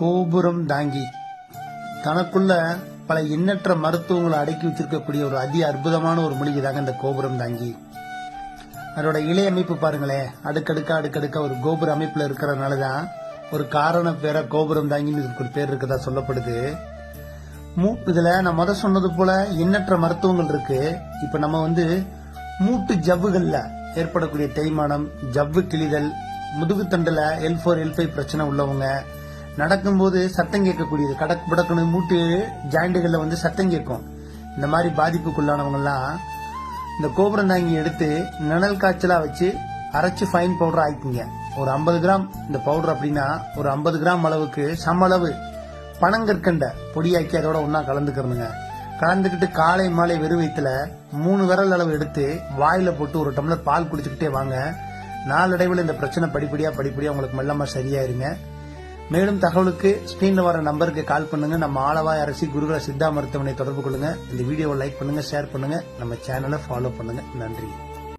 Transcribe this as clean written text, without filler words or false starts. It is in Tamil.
கோபுரம் தாங்கி தனக்குள்ள பல எண்ணற்ற மருத்துவங்களை அடக்கி வச்சிருக்கக்கூடிய ஒரு அதி அற்புதமான ஒரு மூலிகை தாங்க இந்த கோபுரம் தாங்கி. அதோட இலை அமைப்பு பாருங்களேன், அடுக்கடுக்கா ஒரு கோபுர அமைப்புல இருக்கிறதுனாலதான் ஒரு காரண பேர கோபுரம் தாங்கின்னு இதுக்கு ஒரு பேர் இருக்கதா சொல்லப்படுது. இதுல நான் சொன்னது போல எண்ணற்ற மருத்துவங்கள் இருக்கு. இப்ப நம்ம மூட்டு ஜவ்வுகள்ல ஏற்படக்கூடிய தேய்மானம், ஜவ்வு கிழிதல், முதுகுத்தண்டுல L4 L5 பிரச்சனை உள்ளவங்க, நடக்கும்போது சத்தம் கேட்கக்கூடியது, கடக்கு படக்கணும் மூட்டு ஜாயிண்டுகள்ல சத்தம் கேட்கும், இந்த மாதிரி பாதிப்புக்குள்ளானவங்க எல்லாம் இந்த கோபுரம் தாங்கி எடுத்து நிழல் காய்ச்சலா வச்சு அரைச்சு ஃபைன் பவுடர் ஆயிக்குங்க. ஒரு 50 கிராம் இந்த பவுடர் அப்படின்னா ஒரு 50 கிராம் அளவுக்கு சம அளவு பனங்கற்கண்ட பொடியாக்கி அதோட ஒன்னா கலந்துக்கிறனுங்க. கலந்துக்கிட்டு காலை மாலை வெறும் வயிற்றுல 3 விரல் அளவு எடுத்து வாயில போட்டு ஒரு டம்ளர் பால் குடிச்சுக்கிட்டே வாங்க. நாளடைவில் இந்த பிரச்சனை படிப்படியா உங்களுக்கு மெல்லமா சரியாயிருங்க. மேலும் தகவலுக்கு ஸ்கிரீன்ல வர நம்பருக்கு கால் பண்ணுங்க. நம்ம ஆலவாய் அரசி குருகுல சித்தா மருத்துவமனை தொடர்பு கொள்ளுங்க. இந்த வீடியோவை லைக் பண்ணுங்க, ஷேர் பண்ணுங்க, நம்ம சேனலை ஃபாலோ பண்ணுங்க. நன்றி.